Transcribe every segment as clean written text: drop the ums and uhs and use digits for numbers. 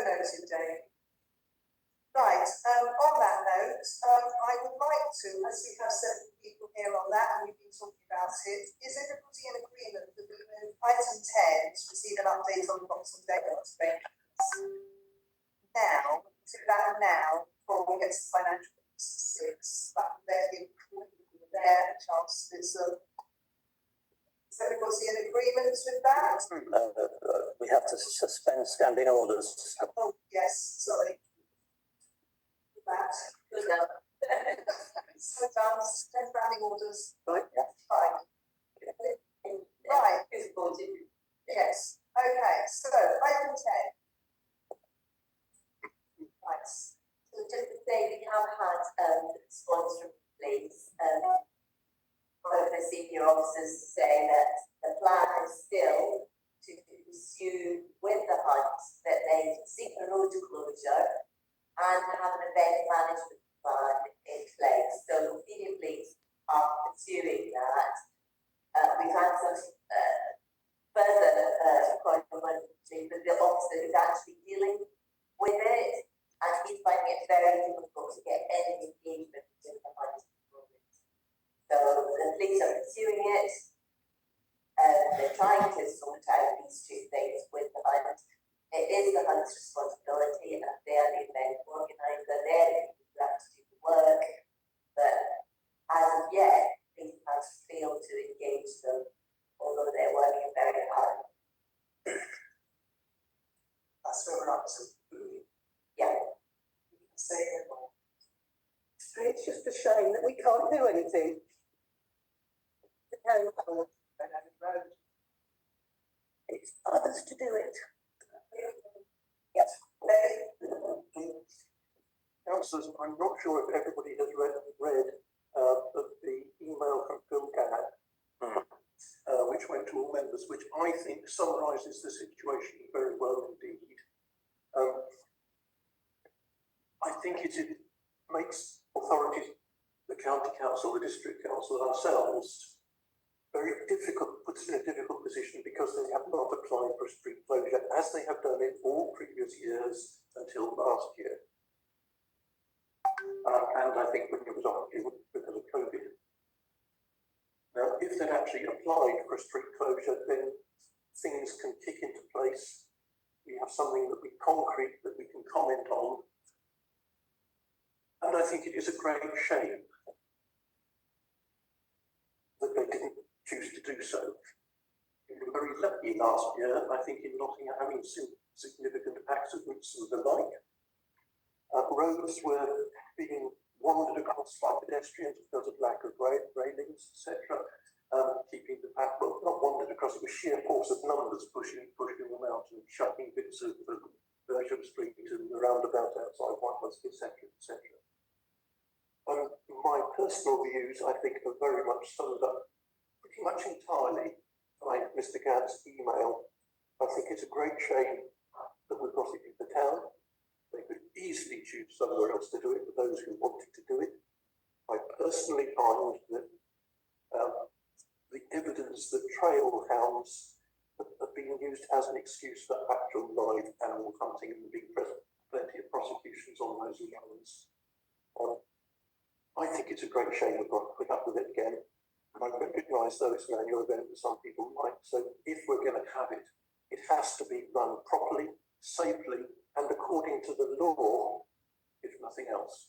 noted, Dave. Right, on that note, I would like to, as we have several people here on that, and we've been talking about it, is everybody in agreement that we move item 10 to receive an update on the Boxing Day now, to that now, before we get to financial statistics, that there a chance is everybody in agreement with that? We have to suspend standing orders. Oh, yes, sorry. That. So done, suspend standing orders. Right, yeah. Fine. Right. Yes. Okay, so item 10. Right. So just to say, we have had response from police, one of the senior officers saying that the plan is still to pursue with the hunt that they seek a road closure and have an event management plan in place. So the senior police are pursuing that. We've had some further correspondence with the officer who's actually dealing with it, and he's finding it very difficult to get any engagement with the hunt at the moment. So the police are pursuing it. They're trying to sort out these two things with the hunt. It is the hunt's responsibility, and they are the event organiser. They're the people who have to do the work. But as of yet, police have failed to engage them, although they're working very hard. That's where we're up to. Yeah. Say it all. It's just a shame that we can't do anything. It's others to do it. Yes. Councillors, I'm not sure if everybody has read the email from Bungay, which went to all members, which I think summarises the situation very well indeed. I think it makes authorities, the county council, the district council, ourselves, very difficult, puts in a difficult position because they have not applied for a street closure as they have done in all previous years until last year. And I think when it was on because of COVID. Now, if they'd actually applied for a street closure, then things can kick into place. We have something that we concrete that we can comment on. And I think it is a great shame that they didn't choose to do so. We were very lucky last year, I think, in Nottingham having significant accidents and the like. Roads were being wandered across by pedestrians because of lack of railings, etc. Keeping the path, well, not wandered across, it was sheer force of numbers pushing them out and shutting bits of the Bersham Street and the roundabout outside Whitehurst, etc., etc. My personal views, I think, are very much summed up pretty much entirely by Mr. Gadd's email. I think it's a great shame that we prosecute the town. They could easily choose somewhere else to do it for those who wanted to do it. I personally find that the evidence that trail hounds have been used as an excuse for actual live animal hunting, and there have been plenty of prosecutions on those grounds. I think it's a great shame we've got to put up with it again. I recognise, though, it's an annual event that some people like. So if we're going to have it, it has to be run properly, safely, and according to the law, if nothing else.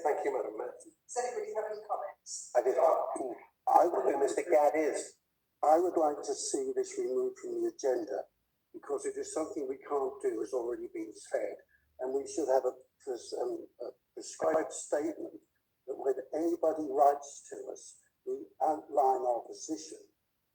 Thank you, Madam Mayor. Does anybody have any comments? I would know Mr. Gadd is. I would like to see this removed from the agenda because it is something we can't do, has already been said, and we should have a prescribed statement that when anybody writes to us, we outline our position,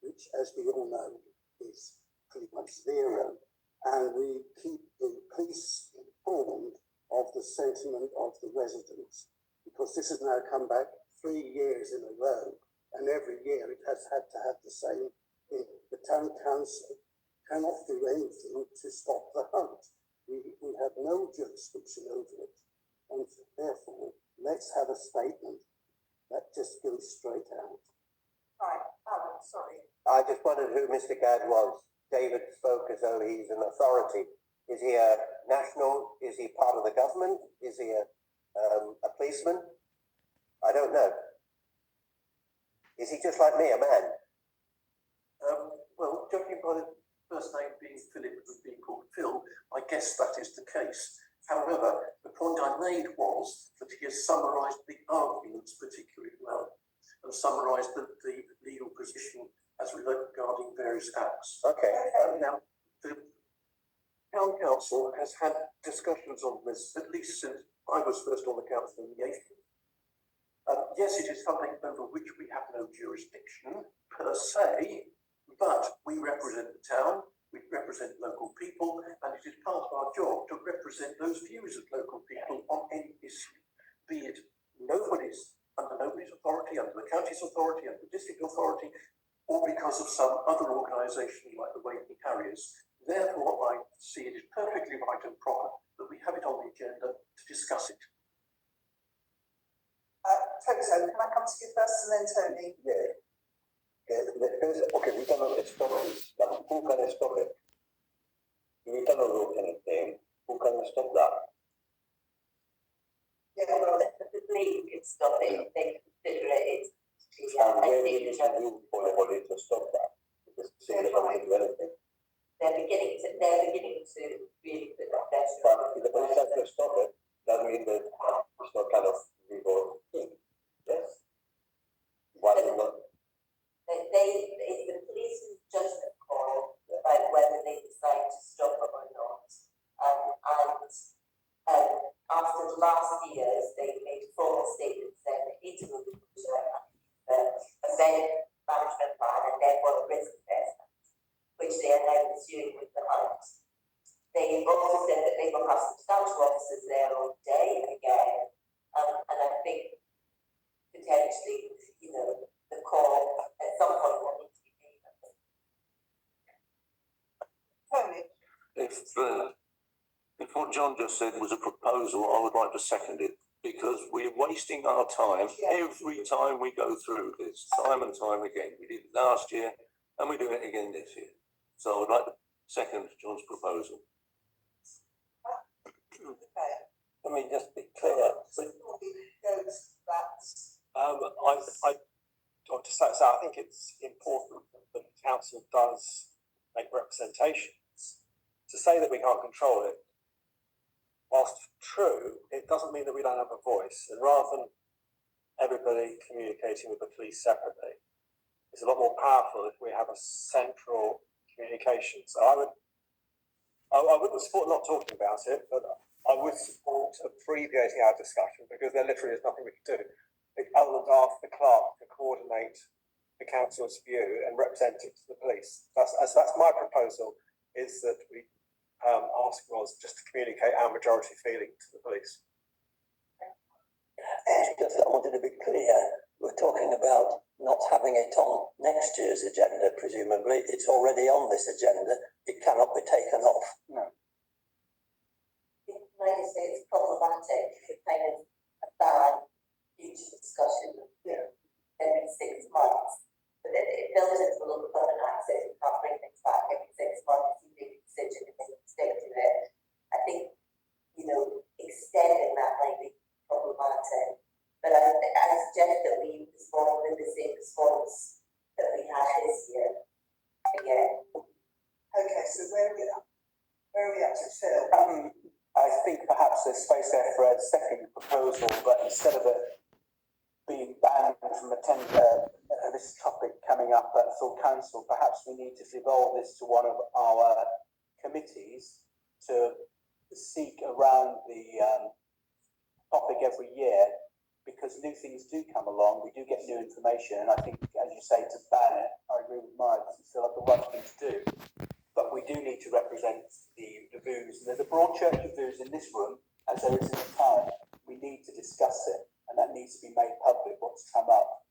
which, as we all know, is pretty much zero, and we keep the police informed of the sentiment of the residents, because this has now come back 3 years in a row, and every year it has had to have the same thing. The town council cannot do anything to stop the hunt. We have no jurisdiction over it, and therefore let's have a statement that just goes straight out. Right, Alan, sorry. I just wondered who Mr. Gadd was. David spoke as though he's an authority Is he a national? Is he part of the government? Is he a policeman? I don't know. Is he just like me, a man? Well, judging by the first name being Philip and being called Phil, I guess that is the case. However, the point I made was that he has summarised the arguments particularly well and summarised the legal position as regarding various acts. Okay. Now, the Town Council has had discussions on this at least since I was first on the council in the 80s. Yes, it is something over which we have no jurisdiction per se, but we represent the town, we represent local people, and it is part of our job to represent those views of local people on any issue, be it under nobody's authority, under the county's authority, under the district authority, or because of some other organisation like the Waveney Harriers. Therefore, I see it is perfectly right and proper that we have it on the agenda to discuss it. Toto, can I come to you first and then Tony? Yeah. Okay, we cannot stop it. But who can stop it? We cannot do anything. Who can stop that? Yeah, Well, the police can stop it if they consider it. And where we need to do for the police to stop that? Because they don't do anything. They're beginning to really put that pressure. But if the police have to stop it, that means that it's not kind of legal thing. Yes? Why not? It's the police's judgment call about whether they decide to stop it or not. After the last years, they made formal statements saying that it will be a event management plan and therefore a risk assessment, which they are now pursuing with the hunt. They also said that they will have substantial officers there all day again, and I think potentially, the call at some point will need to be made. Tony? If what John just said was a proposal, I would like to second it, because we're wasting our time every time we go through this, time and time again. We did it last year and we're doing it again this year. So I would like to second John's proposal. Okay. Let me just be clear. I think it's important that the council does make representations. To say that we can't control it, whilst true, it doesn't mean that we don't have a voice. And rather than everybody communicating with the police separately, it's a lot more powerful if we have a central communication. So I wouldn't support not talking about it, but I would support abbreviating our discussion, because there literally is nothing we can do other than ask the clerk to coordinate the council's view and represent it to the police. That's my proposal, is that we ask Roz just to communicate our majority feeling to the police. It's just I wanted to be clear, we're talking about not having it on next year's agenda, presumably. It's already on this agenda. It cannot be taken off. No. Like I say, it's problematic to kind of a ban future discussion every 6 months. But it builds into the local government access. You can't bring things back every 6 months. You make a decision and then stick to it. I think, extending that might be problematic. But I suggest that we respond with the same response that we had this year. Again. Okay, so where are we at? Where are we at to Phil? I think perhaps there's space there for a second proposal, but instead of it being banned from attending this topic coming up at full council, perhaps we need to devolve this to one of our committees to seek around the topic every year, because new things do come along, we do get new information, and I think, as you say, to ban it, I agree with Mike, it doesn't feel like the right thing to do. But we do need to represent the views, and there's a broad church of views in this room, as there is in the town. We need to discuss it, and that needs to be made public, what's come up.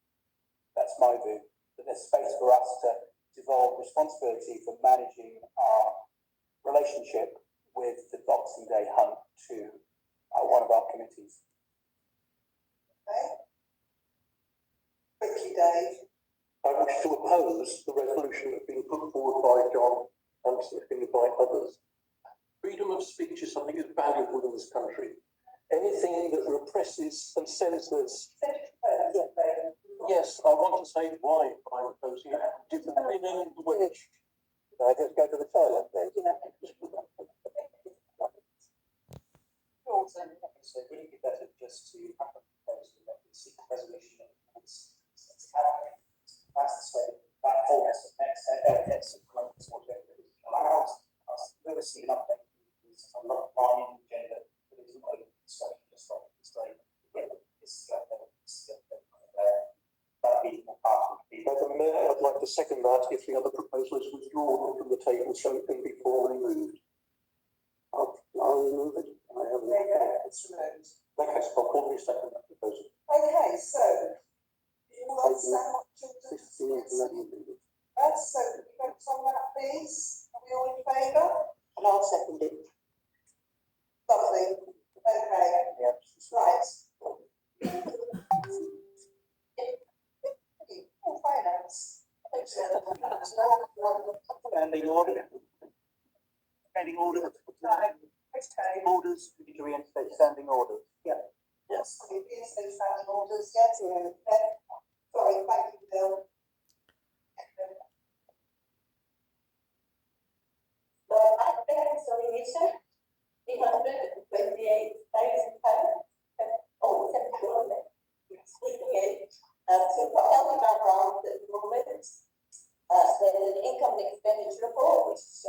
That's my view. But there's space for us to devolve responsibility for managing our relationship with the Boxing Day hunt to one of our committees. Okay. Quickly, Dave. I wish to oppose the resolution that's been put forward by John and seconded by others. Freedom of features something that's valuable in this country. Anything that represses and censors. Yes, I want to say why I'm opposing it, depending which. I just go to the toilet then. So would it be better just to have a proposal that we seek resolution of that's the state that holds next month's whatever it is allowed us to see an update a lot of mining agenda that is not open discussion just like this day that be more part of the Madam Mayor, I'd like to second that if the other proposal is withdrawn from the table so it can be formally moved. I'll remove it. I have There you go, it's removed. Okay, so I'll formally second that proposal. Okay, so, you all understand what children so right, so we vote on that, please. Are we all in favour? And I'll second it. Lovely. Okay. Yeah. Right. Oh, finance. standing order. Standing order. Right. Okay. Orders, we need to reinstate standing orders. Yeah. Yes. Reinstate standing orders, yes. Okay. Sorry, thank you, Bill. Well, I think reconciliation, £328,000. Oh, £71. So for healthy background at the moment, there's an income and expenditure report, which is